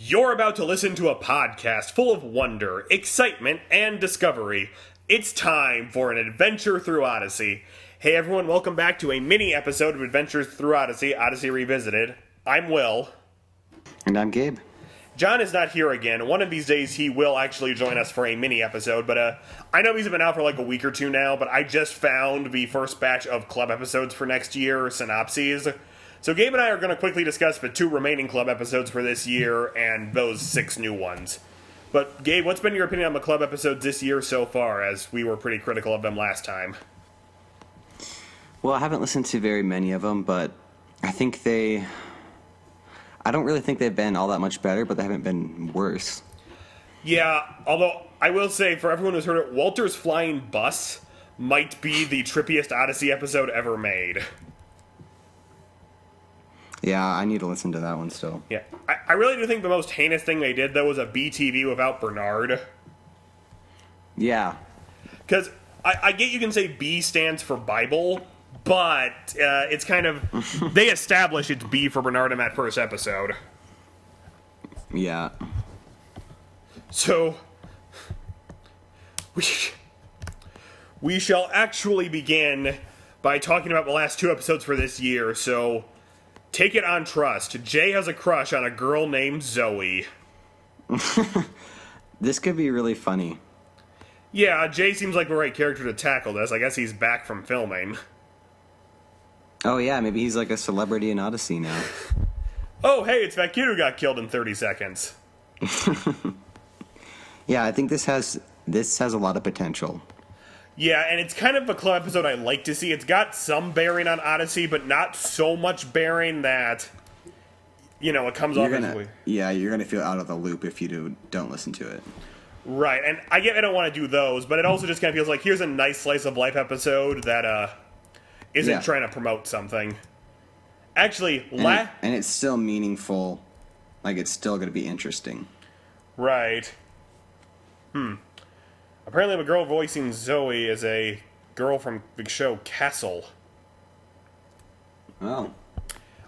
You're about to listen to a podcast full of wonder, excitement, and discovery. It's time for an adventure through Odyssey. Hey everyone, welcome back to a mini episode of Adventures Through Odyssey, Odyssey Revisited. I'm Will. And I'm Gabe. John is not here again. One of these days he will actually join us for a mini episode, but I know he's been out for like a week or two now, but I just found the first batch of club episodes for next year, synopses. So Gabe and I are going to quickly discuss the 2 remaining club episodes for this year and those 6 new ones. But Gabe, what's been your opinion on the club episodes this year so far, as we were pretty critical of them last time? Well, I haven't listened to very many of them, but I don't really think they've been all that much better, but they haven't been worse. Yeah, although I will say, for everyone who's heard it, Walter's Flying Bus might be the trippiest Odyssey episode ever made. Yeah, I need to listen to that one still. Yeah, I really do think the most heinous thing they did, though, was a BTV without Bernard. Yeah. Because I get you can say B stands for Bible, but it's kind of... they establish it's B for Bernard in that first episode. Yeah. So... we shall actually begin by talking about the last 2 episodes for this year, so... take it on trust. Jay has a crush on a girl named Zoe. This could be really funny. Yeah, Jay seems like the right character to tackle this. I guess he's back from filming. Oh yeah, maybe he's like a celebrity in Odyssey now. Oh, hey, it's that kid who got killed in 30 seconds. Yeah, I think this has a lot of potential. Yeah, and it's kind of a club episode I like to see. It's got some bearing on Odyssey, but not so much bearing that, you know, it comes off as weird. Yeah, you're going to feel out of the loop if you don't listen to it. Right, and I don't want to do those, but it also just kind of feels like here's a nice slice of life episode that isn't trying to promote something. Actually, and it's still meaningful. Like, it's still going to be interesting. Right. Apparently the girl voicing Zoe is a girl from the show Castle. Oh.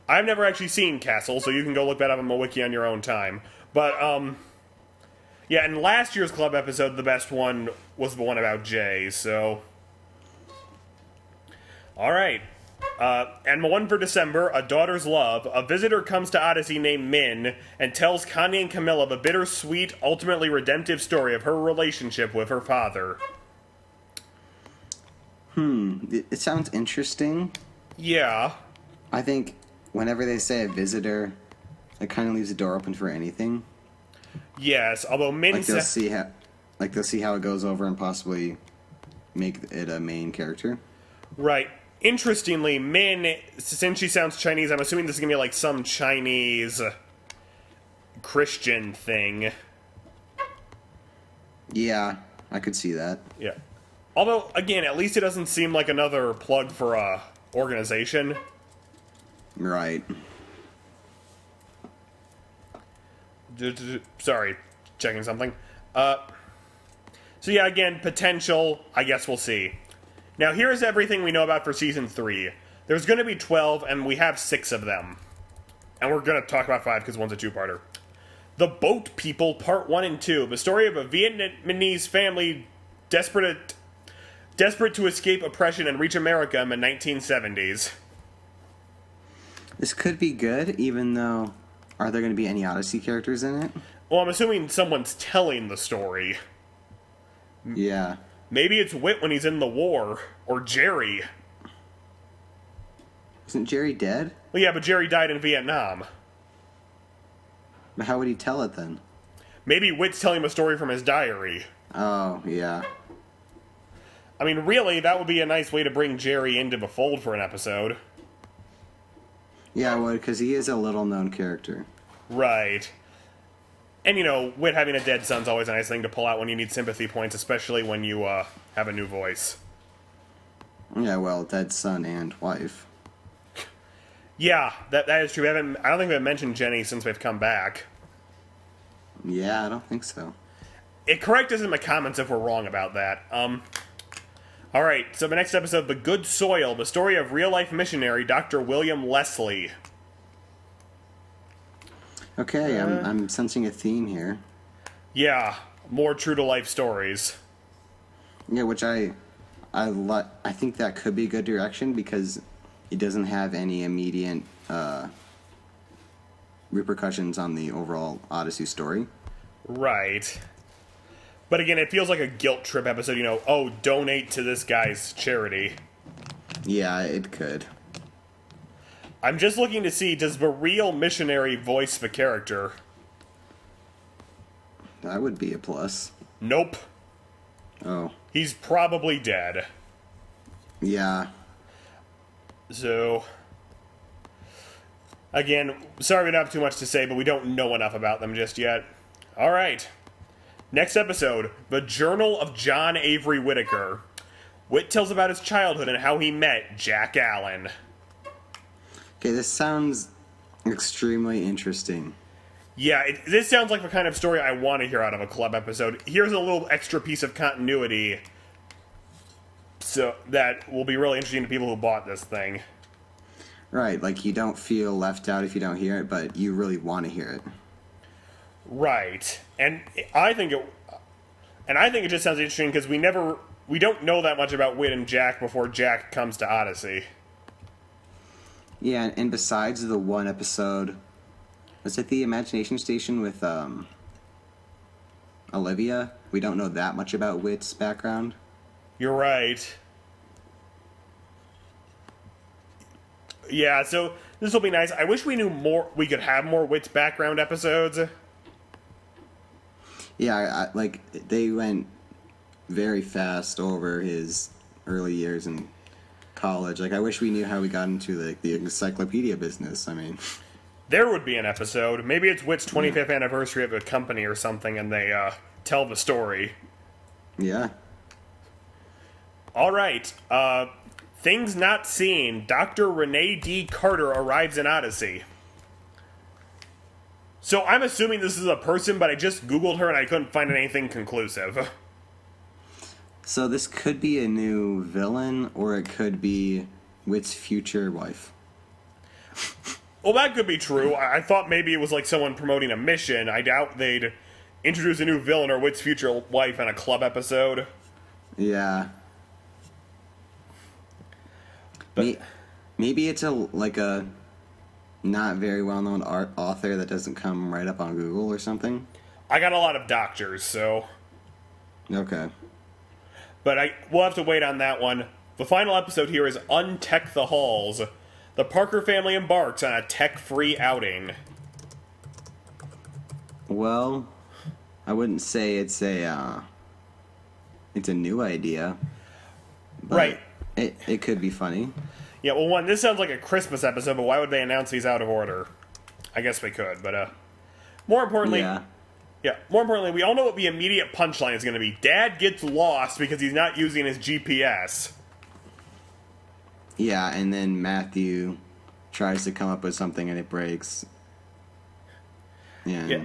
I've never actually seen Castle, so you can go look that up on my wiki on your own time. But, yeah, in last year's club episode, the best one was the one about Jay, so... Alright. And the one for December, A Daughter's Love. A visitor comes to Odyssey named Min and tells Connie and Camilla the bittersweet, ultimately redemptive story of her relationship with her father. It sounds interesting. Yeah. I think whenever they say a visitor, it kind of leaves the door open for anything. Yes, although Min like they'll see how it goes over and possibly make it a main character. Right. Interestingly, Min, since she sounds Chinese, I'm assuming this is going to be like some Chinese Christian thing. Yeah, I could see that. Yeah. Although, again, at least it doesn't seem like another plug for a organization. Right. Sorry, checking something. So yeah, again, potential, I guess we'll see. Now, here's everything we know about for Season 3. There's going to be 12, and we have 6 of them. And we're going to talk about 5 because one's a 2-parter. The Boat People, Part 1 and 2. The story of a Vietnamese family desperate to escape oppression and reach America in the 1970s. This could be good, even though... Are there going to be any Odyssey characters in it? Well, I'm assuming someone's telling the story. Yeah. Maybe it's Whit when he's in the war. Or Jerry. Isn't Jerry dead? Well, yeah, but Jerry died in Vietnam. But how would he tell it then? Maybe Whit's telling him a story from his diary. Oh, yeah. I mean, really, that would be a nice way to bring Jerry into the fold for an episode. Yeah, it would, because he is a little-known character. Right. And, you know, Whit having a dead son's always a nice thing to pull out when you need sympathy points, especially when you have a new voice. Yeah, well, dead son and wife. Yeah, that is true. I don't think we've mentioned Jenny since we've come back. Yeah, I don't think so. Correct us in the comments if we're wrong about that. Alright, so the next episode, The Good Soil, the story of real-life missionary Dr. William Leslie. Okay, I'm sensing a theme here. Yeah, more true-to-life stories. Yeah, which I think that could be a good direction because it doesn't have any immediate repercussions on the overall Odyssey story. Right. But again, it feels like a guilt trip episode, oh, donate to this guy's charity. Yeah, it could. I'm just looking to see, does the real missionary voice the character? That would be a plus. Nope. Oh. He's probably dead. Yeah. So, again, sorry we don't have too much to say, but we don't know enough about them just yet. Alright. Next episode, The Journal of John Avery Whitaker. Whit tells about his childhood and how he met Jack Allen. Okay, this sounds extremely interesting. Yeah, this sounds like the kind of story I want to hear out of a club episode. Here's a little extra piece of continuity, so that will be really interesting to people who bought this thing. Right, like you don't feel left out if you don't hear it, but you really want to hear it. Right, and I think it just sounds interesting because we don't know that much about Whit and Jack before Jack comes to Odyssey. Yeah, and besides the one episode, was it the Imagination Station with Olivia? We don't know that much about Whit's background. You're right. Yeah, so this will be nice. I wish we knew more. We could have more Whit's background episodes. Yeah, like they went very fast over his early years in college. Like I wish we knew how we got into the encyclopedia business. I mean, there would be an episode. Maybe it's Whit's 25th anniversary of a company or something, and they tell the story. Yeah. All right. Things not seen. Dr. Renee D. Carter arrives in Odyssey. So I'm assuming this is a person, but I just Googled her and I couldn't find anything conclusive. So this could be a new villain, or it could be Whit's future wife. Well, that could be true. I thought maybe it was like someone promoting a mission. I doubt they'd introduce a new villain or Whit's future wife in a club episode. Yeah. But maybe it's a not very well-known author that doesn't come right up on Google or something. I got a lot of doctors, so... Okay. But we'll have to wait on that one. The final episode here is Untech the Halls. The Parker family embarks on a tech-free outing. Well, I wouldn't say it's a new idea. But right. It could be funny. Yeah, well, this sounds like a Christmas episode, but why would they announce these out of order? I guess they could, but, more importantly... Yeah. More importantly, we all know what the immediate punchline is going to be. Dad gets lost because he's not using his GPS. Yeah, and then Matthew tries to come up with something and it breaks. Yeah.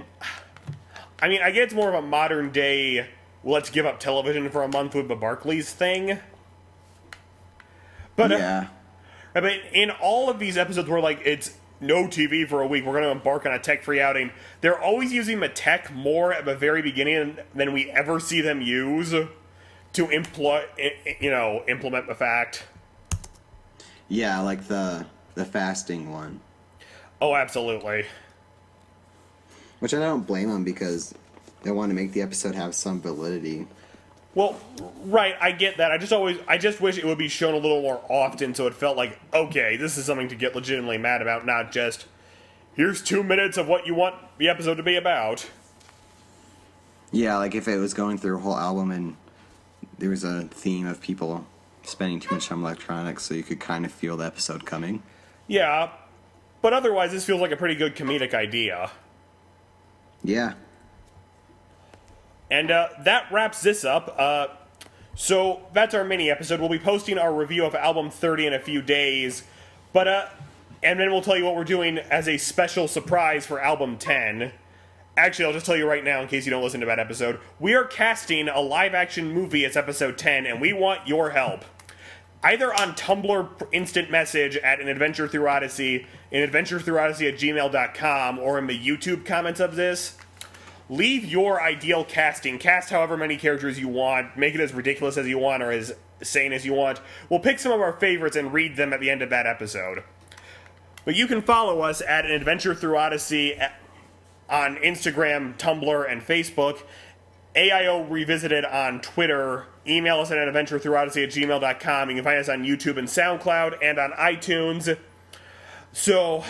I mean, I get it's more of a modern day, let's give up television for a month with the Barclays thing. But, yeah. I mean, in all of these episodes where, it's no TV for a week, we're going to embark on a tech-free outing, they're always using the tech more at the very beginning than we ever see them use to implement the fact. Yeah, like the fasting one. Oh, absolutely. Which I don't blame them because they want to make the episode have some validity. Well, right, I get that. I just wish it would be shown a little more often so it felt like, okay, this is something to get legitimately mad about, not just, here's 2 minutes of what you want the episode to be about. Yeah, like if it was going through a whole album and there was a theme of people spending too much time on electronics, so you could kind of feel the episode coming. Yeah, but otherwise this feels like a pretty good comedic idea. Yeah. And that wraps this up. So that's our mini episode. We'll be posting our review of album 30 in a few days. But and then we'll tell you what we're doing as a special surprise for album 10. Actually, I'll just tell you right now in case you don't listen to that episode. We are casting a live-action movie as episode 10, and we want your help. either on Tumblr instant message at an adventure through Odyssey, adventurethroughodyssey@gmail.com, or in the YouTube comments of this. Leave your ideal casting. Cast however many characters you want. Make it as ridiculous as you want or as sane as you want. We'll pick some of our favorites and read them at the end of that episode. But you can follow us at an adventure through Odyssey on Instagram, Tumblr, and Facebook. AIO Revisited on Twitter. Email us at adventurethroughodyssey@gmail.com. You can find us on YouTube and SoundCloud and on iTunes. So,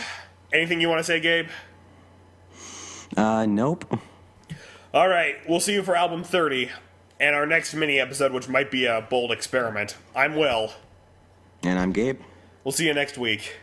anything you want to say, Gabe? Nope. All right, we'll see you for album 30 and our next mini episode, which might be a bold experiment. I'm Will. And I'm Gabe. We'll see you next week.